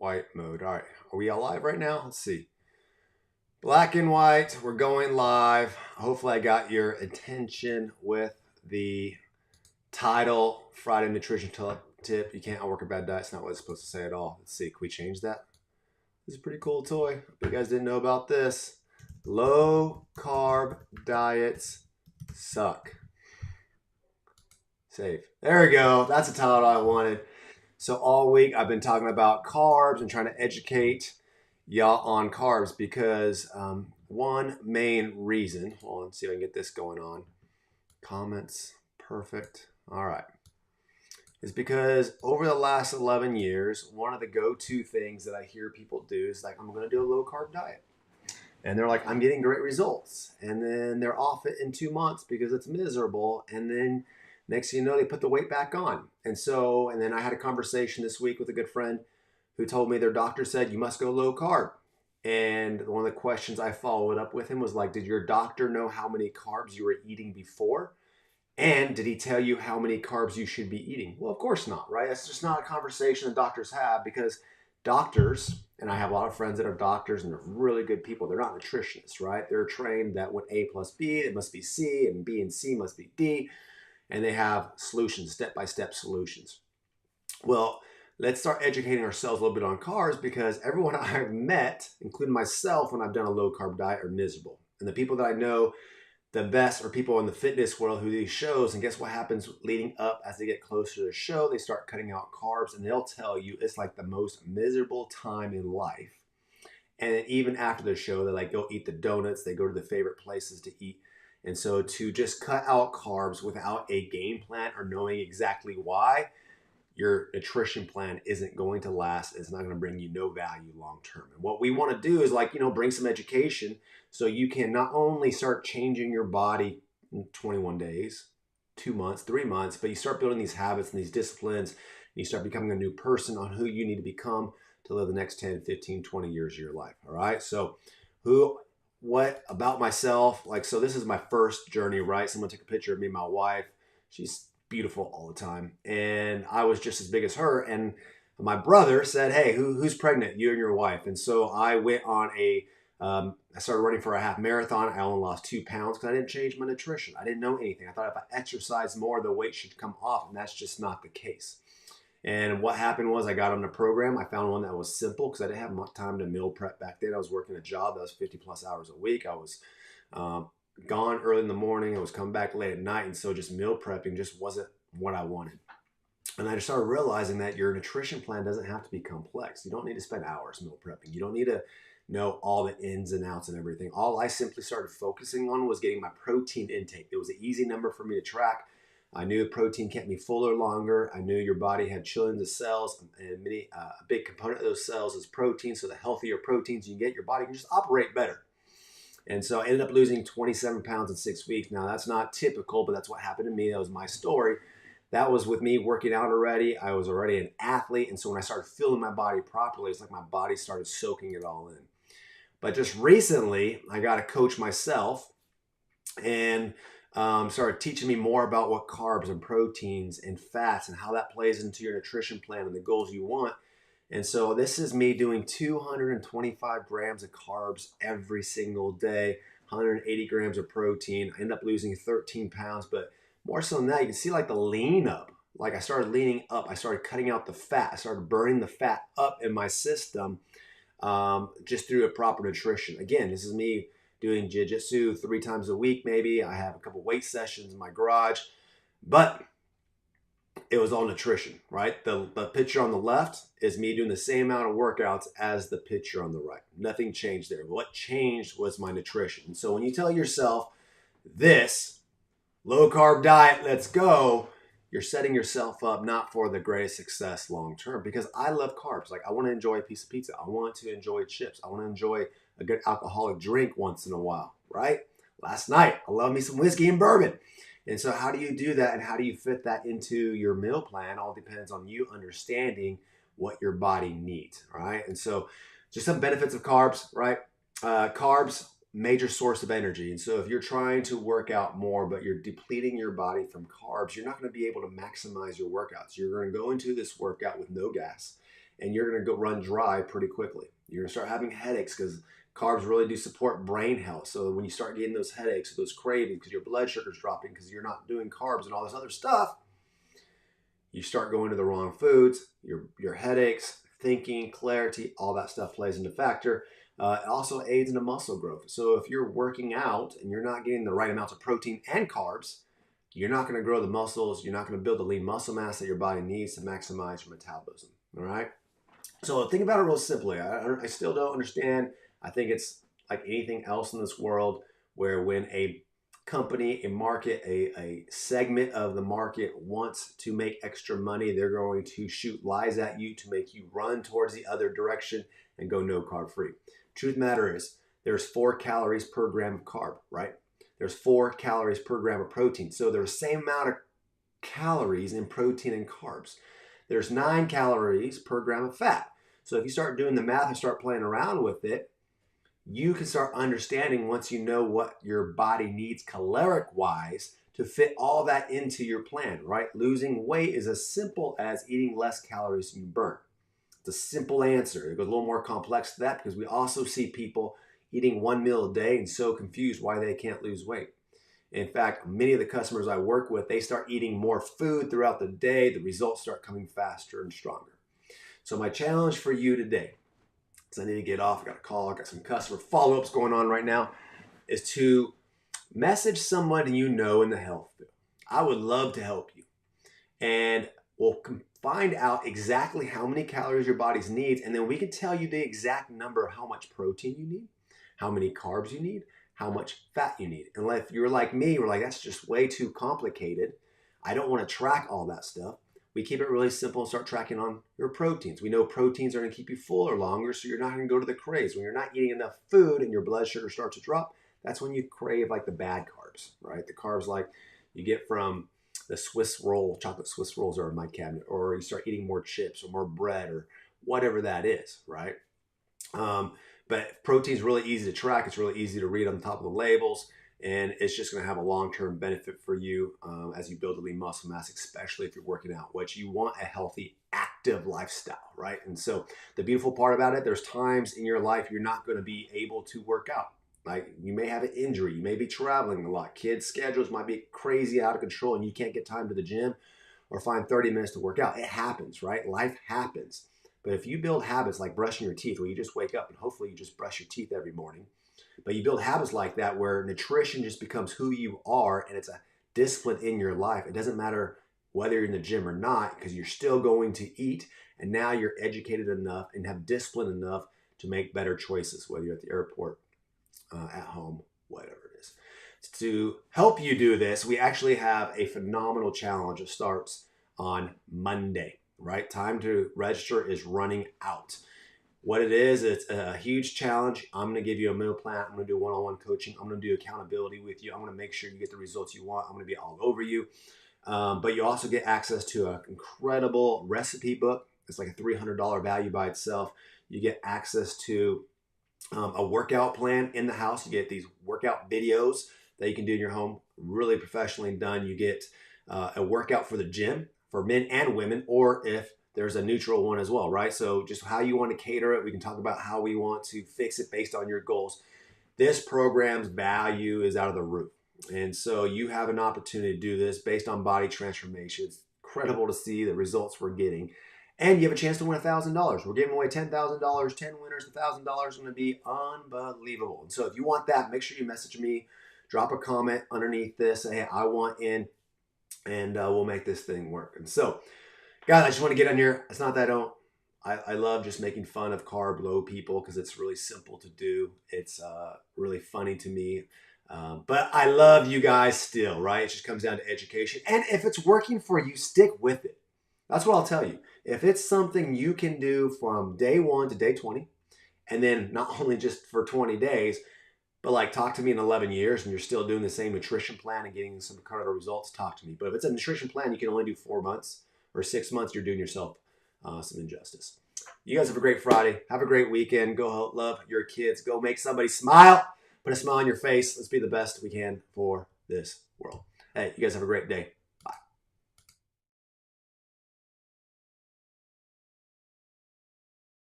white mode. All right, are we all live right now? Let's see. Black and white, we're going live. Hopefully I got your attention with the title, Friday Nutrition Tip. You can't outwork a bad diet. It's not what it's supposed to say at all. Let's see, can we change that? This is a pretty cool toy. But you guys didn't know about this. Low carb diets suck. Save. There we go. That's the title I wanted. So all week I've been talking about carbs and trying to educate y'all on carbs because one main reason, hold on, let's see if I can get this going on. Comments, perfect. All right. Is because over the last 11 years, one of the go-to things that I hear people do is like, I'm going to do a low carb diet. And they're like, I'm getting great results. And then they're off it in 2 months because it's miserable. And then next thing you know, they put the weight back on. And then I had a conversation this week with a good friend who told me their doctor said, you must go low carb. And one of the questions I followed up with him was like, did your doctor know how many carbs you were eating before? And did he tell you how many carbs you should be eating? Well, of course not, right? That's just not a conversation that doctors have because doctors, and I have a lot of friends that are doctors and they're really good people. They're not nutritionists, right? They're trained that when A plus B, it must be C, and B and C must be D. And they have solutions, step-by-step solutions. Well, let's start educating ourselves a little bit on carbs because everyone I've met, including myself when I've done a low-carb diet, are miserable. And the people that I know the best are people in the fitness world who do these shows. And guess what happens leading up as they get closer to the show? They start cutting out carbs and they'll tell you it's like the most miserable time in life. And even after the show, they like go eat the donuts. They go to the favorite places to eat. And so to just cut out carbs without a game plan or knowing exactly why, your nutrition plan isn't going to last. It's not going to bring you no value long term. And what we want to do is bring some education so you can not only start changing your body in 21 days, 2 months, 3 months, but you start building these habits and these disciplines. And you start becoming a new person on who you need to become to live the next 10, 15, 20 years of your life. All right. So what about myself? So this is my first journey, right? Someone took a picture of me and my wife. She's beautiful all the time. And I was just as big as her. And my brother said, hey, who's pregnant? You and your wife. And so I went on I started running for a half marathon. I only lost 2 pounds because I didn't change my nutrition. I didn't know anything. I thought if I exercised more, the weight should come off. And that's just not the case. And what happened was I got on a program. I found one that was simple because I didn't have much time to meal prep back then. I was working a job that was 50 plus hours a week. I was gone early in the morning. I was coming back late at night. And so just meal prepping just wasn't what I wanted. And I just started realizing that your nutrition plan doesn't have to be complex. You don't need to spend hours meal prepping. You don't need to know all the ins and outs and everything. All I simply started focusing on was getting my protein intake. It was an easy number for me to track. I knew protein kept me fuller longer. I knew your body had trillions of cells, and a big component of those cells is protein. So the healthier proteins you get, your body can just operate better. And so I ended up losing 27 pounds in 6 weeks. Now, that's not typical, but that's what happened to me. That was my story. That was with me working out already. I was already an athlete. And so when I started feeling my body properly, it's like my body started soaking it all in. But just recently, I got to coach myself and started teaching me more about what carbs and proteins and fats and how that plays into your nutrition plan and the goals you want. And so this is me doing 225 grams of carbs every single day, 180 grams of protein. I ended up losing 13 pounds, but more so than that, you can see the lean up. I started leaning up. I started cutting out the fat. I started burning the fat up in my system just through a proper nutrition. Again, this is me doing jiu-jitsu 3 times a week maybe. I have a couple weight sessions in my garage, but it was all nutrition, right? The picture on the left is me doing the same amount of workouts as the picture on the right. Nothing changed there. What changed was my nutrition. So when you tell yourself this low carb diet, let's go, you're setting yourself up not for the greatest success long term because I love carbs. I want to enjoy a piece of pizza. I want to enjoy chips. I want to enjoy a good alcoholic drink once in a while, right? Last night, I love me some whiskey and bourbon. And so how do you do that and how do you fit that into your meal plan? All depends on you understanding what your body needs, right? And so just some benefits of carbs, right? Carbs, major source of energy. And so if you're trying to work out more, but you're depleting your body from carbs, you're not going to be able to maximize your workouts. You're going to go into this workout with no gas. and you're going to go run dry pretty quickly. You're going to start having headaches because carbs really do support brain health. So when you start getting those headaches, those cravings, because your blood sugar's dropping because you're not doing carbs and all this other stuff, you start going to the wrong foods, your headaches, thinking, clarity, all that stuff plays into factor. It also aids in the muscle growth. So if you're working out and you're not getting the right amounts of protein and carbs, you're not going to grow the muscles. You're not going to build the lean muscle mass that your body needs to maximize your metabolism. All right. So think about it real simply. I still don't understand. I think it's like anything else in this world where when a company, a market, a segment of the market wants to make extra money, they're going to shoot lies at you to make you run towards the other direction and go no carb free. Truth matter is there's 4 calories per gram of carb, right? There's 4 calories per gram of protein. So there's the same amount of calories in protein and carbs. There's 9 calories per gram of fat. So if you start doing the math and start playing around with it, you can start understanding once you know what your body needs caloric wise to fit all that into your plan, right? Losing weight is as simple as eating less calories than you burn. It's a simple answer. It goes a little more complex to that because we also see people eating 1 meal a day and so confused why they can't lose weight. In fact, many of the customers I work with, they start eating more food throughout the day. The results start coming faster and stronger. So my challenge for you today, because I need to get off, I got a call, I got some customer follow-ups going on right now, is to message someone you know in the health field. I would love to help you. And we'll find out exactly how many calories your body needs, and then we can tell you the exact number of how much protein you need, how many carbs you need, how much fat you need. And if you're like me, we're like, that's just way too complicated. I don't want to track all that stuff. We keep it really simple and start tracking on your proteins. We know proteins are going to keep you fuller longer, so you're not going to go to the craze. When you're not eating enough food and your blood sugar starts to drop, that's when you crave like the bad carbs, right? The carbs like you get from the Swiss roll, chocolate Swiss rolls are in my cabinet, or you start eating more chips or more bread or whatever that is, right? But protein is really easy to track. It's really easy to read on the top of the labels. And it's just going to have a long-term benefit for you as you build a lean muscle mass, especially if you're working out, which you want a healthy, active lifestyle, right? And so the beautiful part about it, there's times in your life you're not going to be able to work out. Like you may have an injury, you may be traveling a lot. Kids' schedules might be crazy out of control and you can't get time to the gym or find 30 minutes to work out. It happens, right? Life happens. But if you build habits like brushing your teeth, where you just wake up and hopefully you just brush your teeth every morning, but you build habits like that where nutrition just becomes who you are and it's a discipline in your life. It doesn't matter whether you're in the gym or not because you're still going to eat, and now you're educated enough and have discipline enough to make better choices, whether you're at the airport, at home, whatever it is. To help you do this, we actually have a phenomenal challenge that starts on Monday, right? Time to register is running out. What it is, it's a huge challenge. I'm going to give you a meal plan. I'm going to do one-on-one coaching. I'm going to do accountability with you. I'm going to make sure you get the results you want. I'm going to be all over you. But you also get access to an incredible recipe book. It's like a $300 value by itself. You get access to a workout plan in the house. You get these workout videos that you can do in your home, really professionally done. You get a workout for the gym for men and women, or if there's a neutral one as well, right? So just how you want to cater it. We can talk about how we want to fix it based on your goals. This program's value is out of the roof. And so you have an opportunity to do this based on body transformation. It's incredible to see the results we're getting. And you have a chance to win $1,000. We're giving away $10,000, 10 winners, $1,000 is going to be unbelievable. And so if you want that, make sure you message me, drop a comment underneath this, say, hey, I want in, and we'll make this thing work. And so, guys, I just want to get on here. It's not that I love just making fun of carb low people because it's really simple to do. It's really funny to me. But I love you guys still, right? It just comes down to education. And if it's working for you, stick with it. That's what I'll tell you. If it's something you can do from day 1 to day 20, and then not only just for 20 days, but like talk to me in 11 years and you're still doing the same nutrition plan and getting some incredible results, talk to me. But if it's a nutrition plan you can only do 4 months or 6 months, you're doing yourself some injustice. You guys have a great Friday. Have a great weekend. Go love your kids. Go make somebody smile. Put a smile on your face. Let's be the best we can for this world. Hey, you guys have a great day.